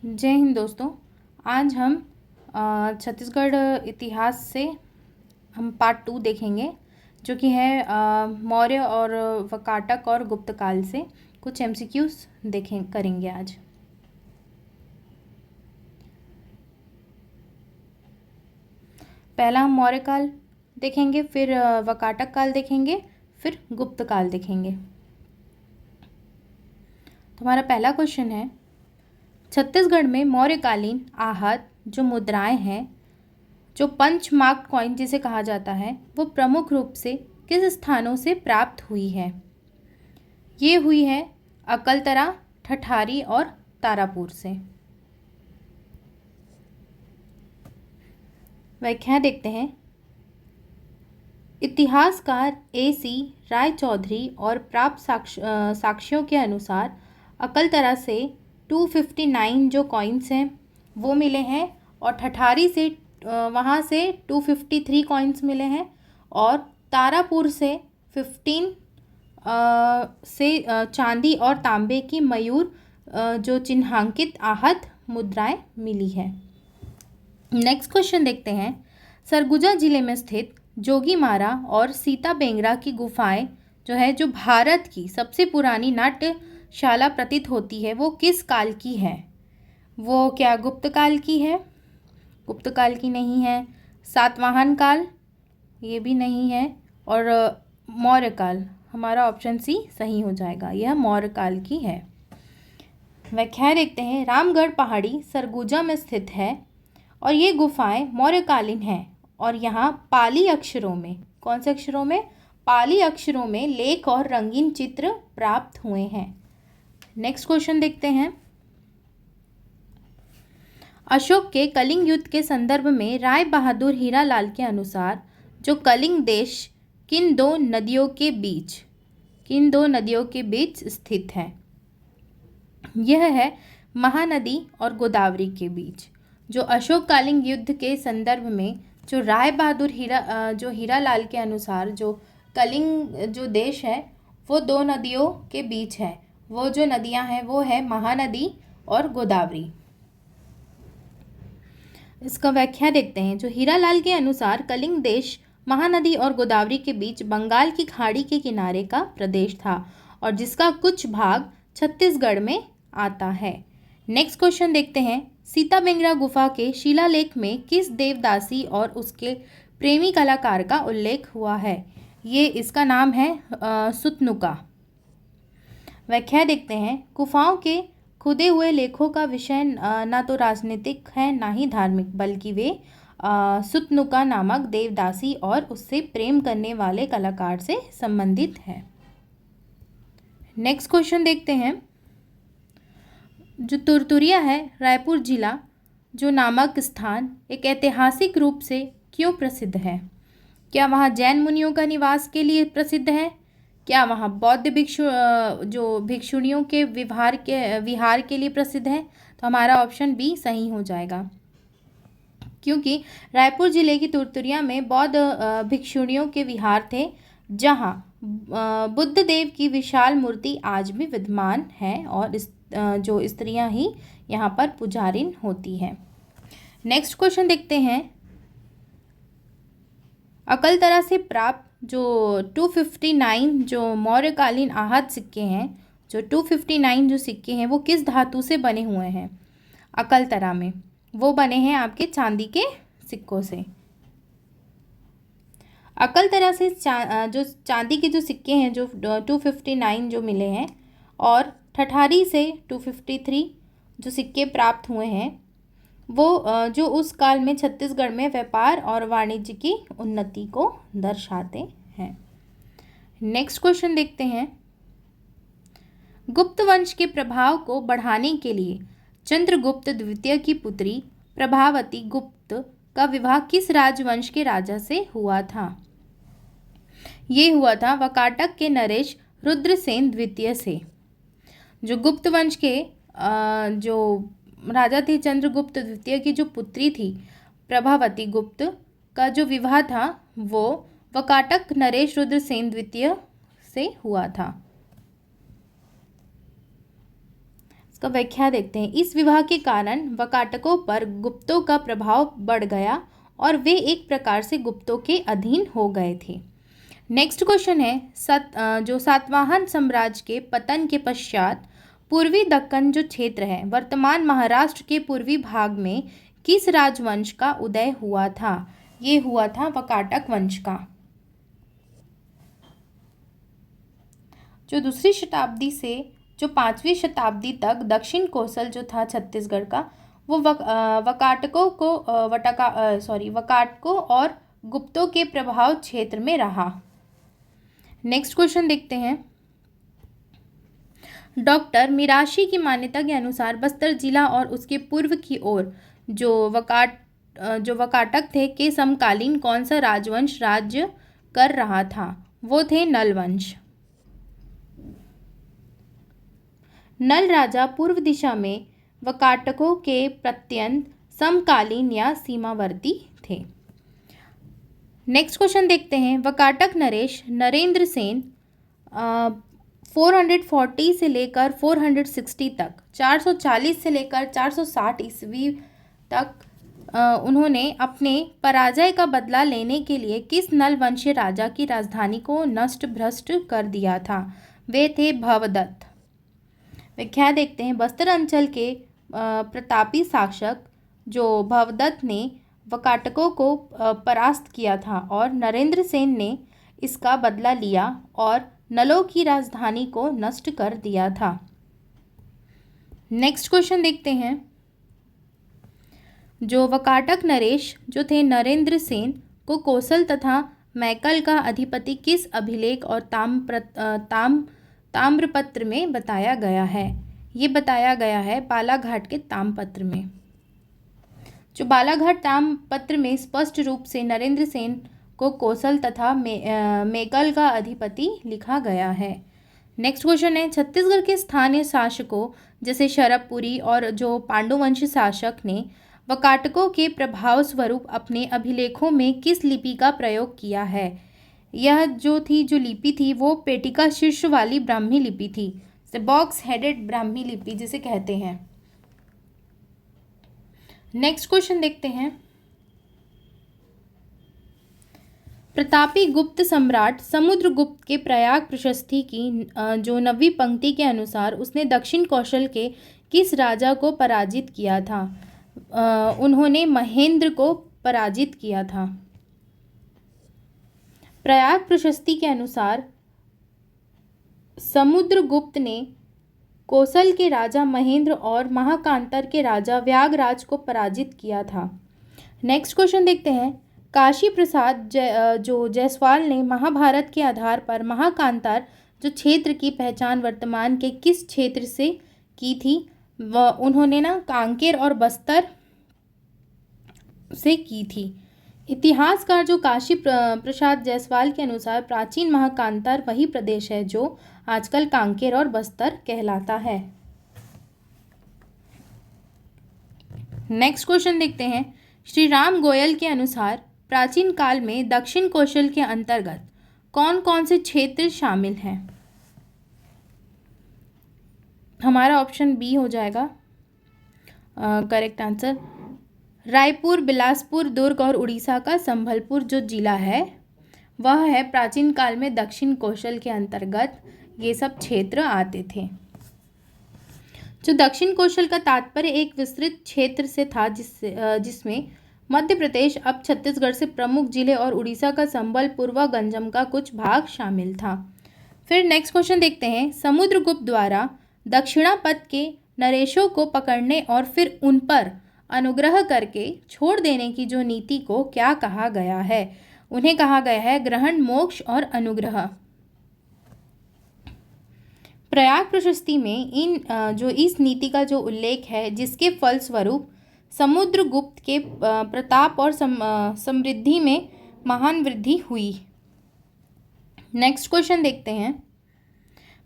जय हिंद दोस्तों। आज हम छत्तीसगढ़ इतिहास से हम पार्ट 2 देखेंगे, जो कि है मौर्य और वकाटक और गुप्त काल से कुछ एमसीक्यूज करेंगे आज। पहला हम मौर्य काल देखेंगे, फिर वकाटक काल देखेंगे, फिर गुप्त काल देखेंगे। तो हमारा पहला क्वेश्चन है, छत्तीसगढ़ में मौर्यकालीन आहत जो मुद्राएं हैं, जो पंच मार्क्ड कॉइन जिसे कहा जाता है, वो प्रमुख रूप से किस स्थानों से प्राप्त हुई है? ये हुई है अकलतरा, ठठारी और तारापुर से। व्याख्या देखते हैं। इतिहासकार AC रायचौधरी और प्राप्त साक्ष्यों के अनुसार अकलतरा से 259 जो कॉइन्स हैं वो मिले हैं, और ठठारी से वहाँ से 253 कॉइन्स मिले हैं, और तारापुर से 15 से चांदी और तांबे की मयूर जो चिन्हांकित आहत मुद्राएं मिली है। नेक्स्ट क्वेश्चन देखते हैं। सरगुजा जिले में स्थित जोगीमारा और सीता बेंगरा की गुफाएं जो भारत की सबसे पुरानी नाट्यशाला प्रतीत होती है, वो किस काल की है? वो क्या गुप्त काल की है? गुप्त काल की नहीं है। सातवाहन काल, ये भी नहीं है। और मौर्य काल, हमारा ऑप्शन सी सही हो जाएगा, यह मौर्य काल की है। व्याख्या देखते हैं। रामगढ़ पहाड़ी सरगुजा में स्थित है और ये गुफाएं मौर्यकालीन हैं, और यहाँ पाली अक्षरों में, कौन से अक्षरों में? पाली अक्षरों में लेख और रंगीन चित्र प्राप्त हुए हैं। नेक्स्ट क्वेश्चन देखते हैं। अशोक के कलिंग युद्ध के संदर्भ में राय बहादुर हीरालाल के अनुसार जो कलिंग देश किन दो नदियों के बीच स्थित है? यह है महानदी और गोदावरी के बीच। जो अशोक कलिंग युद्ध के संदर्भ में जो राय बहादुर हीरालाल के अनुसार जो कलिंग जो देश है वो दो नदियों के बीच है। वो जो नदियां हैं वो है महानदी और गोदावरी। इसका व्याख्या देखते हैं। जो हीरालाल के अनुसार कलिंग देश महानदी और गोदावरी के बीच बंगाल की खाड़ी के किनारे का प्रदेश था, और जिसका कुछ भाग छत्तीसगढ़ में आता है। नेक्स्ट क्वेश्चन देखते हैं। सीता बेंगरा गुफा के शिलालेख में किस देवदासी और उसके प्रेमी कलाकार का उल्लेख हुआ है? ये इसका नाम है सुतनुका। व्याख्या देखते हैं। गुफाओं के खुदे हुए लेखों का विषय ना तो राजनीतिक है ना ही धार्मिक, बल्कि वे सुतनुका नामक देवदासी और उससे प्रेम करने वाले कलाकार से संबंधित है। नेक्स्ट क्वेश्चन देखते हैं। जो तुरतुरिया है रायपुर जिला जो नामक स्थान एक ऐतिहासिक रूप से क्यों प्रसिद्ध है? क्या वहाँ जैन मुनियों का निवास के लिए प्रसिद्ध है? क्या वहाँ बौद्ध भिक्षुणियों के विहार के लिए प्रसिद्ध है? तो हमारा ऑप्शन बी सही हो जाएगा, क्योंकि रायपुर जिले की तुरतुरिया में बौद्ध भिक्षुणियों के विहार थे, जहाँ बुद्ध देव की विशाल मूर्ति आज भी विद्यमान है, और जो स्त्रियां ही यहाँ पर पुजारिन होती हैं। नेक्स्ट क्वेश्चन देखते हैं। अकलतरा से प्राप्त जो 259 जो मौर्यकालीन आहत सिक्के हैं, जो 259 जो सिक्के हैं वो किस धातु से बने हुए हैं? अकलतरा में वो बने हैं आपके चांदी के सिक्कों से। अकलतरा से जो चांदी के जो सिक्के हैं जो 259 जो मिले हैं, और ठठारी से 253 जो सिक्के प्राप्त हुए हैं, वो जो उस काल में छत्तीसगढ़ में व्यापार और वाणिज्य की उन्नति को दर्शाते हैं। नेक्स्ट क्वेश्चन देखते हैं। गुप्त वंश के प्रभाव को बढ़ाने के लिए चंद्रगुप्त द्वितीय की पुत्री प्रभावती गुप्त का विवाह किस राजवंश के राजा से हुआ था? ये हुआ था वकाटक के नरेश रुद्रसेन द्वितीय से। जो गुप्त वंश के जो राजा थे चंद्रगुप्त द्वितीय की जो पुत्री थी प्रभावती गुप्त का जो विवाह था वो वकाटक नरेश रुद्रसेन द्वितीय से हुआ था। इसका व्याख्या देखते हैं। इस विवाह के कारण वकाटकों पर गुप्तों का प्रभाव बढ़ गया और वे एक प्रकार से गुप्तों के अधीन हो गए थे। नेक्स्ट क्वेश्चन है, जो सातवाहन साम्राज्य के पतन के पश्चात पूर्वी दक्कन जो क्षेत्र है वर्तमान महाराष्ट्र के पूर्वी भाग में किस राजवंश का उदय हुआ था? ये हुआ था वकाटक वंश का। जो दूसरी शताब्दी से जो 5वीं शताब्दी तक दक्षिण कोसल जो था छत्तीसगढ़ का, वो वकाटकों और गुप्तों के प्रभाव क्षेत्र में रहा। नेक्स्ट क्वेश्चन देखते हैं। डॉक्टर मिराशी की मान्यता के अनुसार बस्तर जिला और उसके पूर्व की ओर जो वकाटक थे के समकालीन कौन सा राजवंश राज्य कर रहा था? वो थे नल वंश। नल राजा पूर्व दिशा में वकाटकों के प्रत्यंत समकालीन या सीमावर्ती थे। नेक्स्ट क्वेश्चन देखते हैं। वकाटक नरेश नरेंद्र सेन 440 से लेकर 460 तक, 440 से लेकर 460 ईस्वी तक उन्होंने अपने पराजय का बदला लेने के लिए किस नल वंशीय राजा की राजधानी को नष्ट भ्रष्ट कर दिया था? वे थे भवदत्त। व्याख्या देखते हैं। बस्तर अंचल के प्रतापी शासक जो भवदत्त ने वकाटकों को परास्त किया था और नरेंद्र सेन ने इसका बदला लिया और नलों की राजधानी को नष्ट कर दिया था। नेक्स्ट क्वेश्चन देखते हैं। जो वकाटक नरेश जो थे नरेंद्र सेन को कोसल तथा मैकल का अधिपति किस अभिलेख और ताम्रपत्र में बताया गया है? ये बताया गया है बालाघाट के ताम्रपत्र में। जो बालाघाट ताम्रपत्र में स्पष्ट रूप से नरेंद्र सेन को कोसल तथा मैकल का अधिपति लिखा गया है। नेक्स्ट क्वेश्चन है। छत्तीसगढ़ के स्थानीय शासकों जैसे शरभपुरी और जो पांडुवंशी शासक ने वकाटकों के प्रभाव स्वरूप अपने अभिलेखों में किस लिपि का प्रयोग किया है? यह जो लिपि थी वो पेटिका शीर्ष वाली ब्राह्मी लिपि थी, बॉक्स हेडेड ब्राह्मी लिपि जिसे कहते हैं। नेक्स्ट क्वेश्चन देखते हैं। प्रतापी गुप्त सम्राट समुद्रगुप्त के प्रयाग प्रशस्ति की जो 9वीं पंक्ति के अनुसार उसने दक्षिण कौशल के किस राजा को पराजित किया था? उन्होंने महेंद्र को पराजित किया था। प्रयाग प्रशस्ति के अनुसार समुद्रगुप्त ने कोसल के राजा महेंद्र और महाकांतर के राजा व्यागराज को पराजित किया था। नेक्स्ट क्वेश्चन देखते हैं। काशी प्रसाद जो जायसवाल ने महाभारत के आधार पर महाकांतार जो क्षेत्र की पहचान वर्तमान के किस क्षेत्र से की थी? उन्होंने कांकेर और बस्तर से की थी। इतिहासकार जो काशी प्रसाद जायसवाल के अनुसार प्राचीन महाकांतार वही प्रदेश है जो आजकल कांकेर और बस्तर कहलाता है। नेक्स्ट क्वेश्चन देखते हैं। श्री राम गोयल के अनुसार प्राचीन काल में दक्षिण कौशल के अंतर्गत कौन कौन से क्षेत्र शामिल हैं? हमारा ऑप्शन बी हो जाएगा करेक्ट आंसर। रायपुर, बिलासपुर, दुर्ग और उड़ीसा का संबलपुर जो जिला है वह है प्राचीन काल में दक्षिण कौशल के अंतर्गत ये सब क्षेत्र आते थे। जो दक्षिण कौशल का तात्पर्य एक विस्तृत क्षेत्र से था जिसमें मध्य प्रदेश अब छत्तीसगढ़ से प्रमुख जिले और उड़ीसा का संबलपुर व गंजम का कुछ भाग शामिल था। फिर नेक्स्ट क्वेश्चन देखते हैं। समुद्रगुप्त द्वारा दक्षिणापथ के नरेशों को पकड़ने और फिर उन पर अनुग्रह करके छोड़ देने की जो नीति को क्या कहा गया है? उन्हें कहा गया है ग्रहण, मोक्ष और अनुग्रह। प्रयाग प्रशस्ति में इस नीति का जो उल्लेख है जिसके फलस्वरूप समुद्रगुप्त के प्रताप और समृद्धि में महान वृद्धि हुई। नेक्स्ट क्वेश्चन देखते हैं।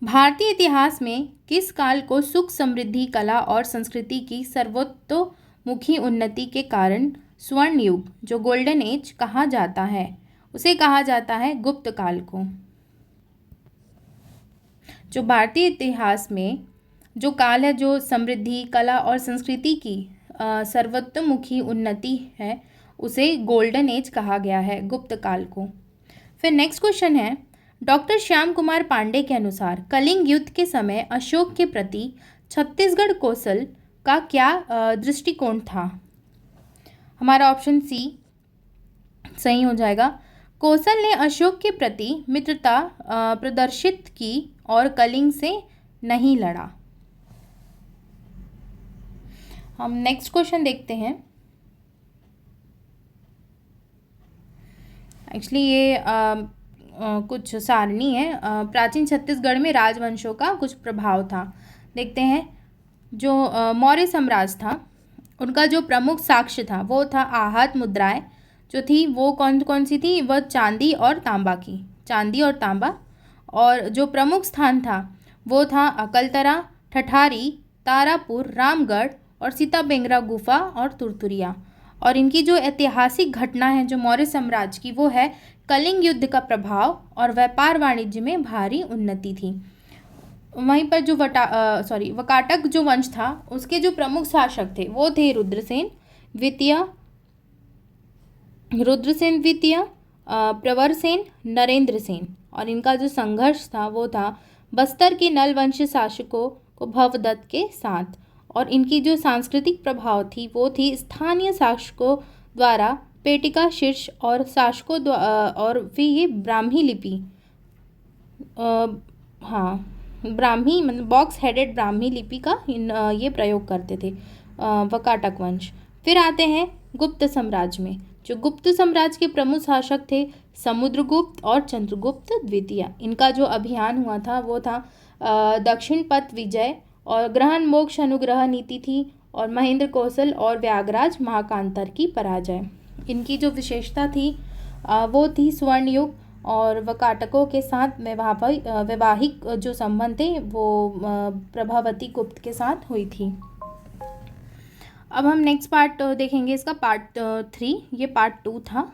भारतीय इतिहास में किस काल को सुख, समृद्धि, कला और संस्कृति की सर्वतोमुखी उन्नति के कारण स्वर्ण युग जो गोल्डन एज कहा जाता है? उसे कहा जाता है गुप्त काल को। जो भारतीय इतिहास में जो काल है, जो समृद्धि, कला और संस्कृति की सर्वतोमुखी उन्नति है, उसे गोल्डन एज कहा गया है, गुप्त काल को। फिर नेक्स्ट क्वेश्चन है, डॉक्टर श्याम कुमार पांडे के अनुसार कलिंग युद्ध के समय अशोक के प्रति छत्तीसगढ़ कौशल का क्या दृष्टिकोण था? हमारा ऑप्शन सी सही हो जाएगा। कौशल ने अशोक के प्रति मित्रता प्रदर्शित की और कलिंग से नहीं लड़ा। हम नेक्स्ट क्वेश्चन देखते हैं। एक्चुअली ये कुछ सारणी है। प्राचीन छत्तीसगढ़ में राजवंशों का कुछ प्रभाव था। देखते हैं। जो मौर्य साम्राज्य था, उनका जो प्रमुख साक्ष्य था वो था आहत मुद्राएं जो थी, वो कौन कौन सी थी? वह चांदी और तांबा की, चांदी और तांबा। और जो प्रमुख स्थान था वो था अकलतरा, ठठारी, तारापुर, रामगढ़ और सीताबेंगरा गुफा और तुरतुरिया। और इनकी जो ऐतिहासिक घटना है जो मौर्य साम्राज्य की, वो है कलिंग युद्ध का प्रभाव और व्यापार वाणिज्य में भारी उन्नति थी। वहीं पर जो वकाटक जो वंश था, उसके जो प्रमुख शासक थे वो थे रुद्रसेन द्वितीय, प्रवरसेन, नरेंद्र सेन। और इनका जो संघर्ष था वो था बस्तर के नलवंश शासकों को भवदत्त के साथ। और इनकी जो सांस्कृतिक प्रभाव थी वो थी स्थानीय शासकों द्वारा पेटिका शीर्ष और शासकों और फिर ये ब्राह्मी लिपि, ब्राह्मी मतलब बॉक्स हेडेड ब्राह्मी लिपि का ये प्रयोग करते थे वकाटक वंश। फिर आते हैं गुप्त साम्राज्य में। जो गुप्त साम्राज्य के प्रमुख शासक थे समुद्रगुप्त और चंद्रगुप्त द्वितीय। इनका जो अभियान हुआ था वो था दक्षिण पथ विजय और ग्रहण मोक्ष अनुग्रह नीति थी, और महेंद्र कौशल और व्यागराज महाकांतर की पराजय। इनकी जो विशेषता थी वो थी स्वर्ण युग, और वकाटकों के साथ वैवाहिक जो संबंध थे वो प्रभावती गुप्त के साथ हुई थी। अब हम नेक्स्ट पार्ट देखेंगे, इसका पार्ट 3, ये पार्ट 2 था।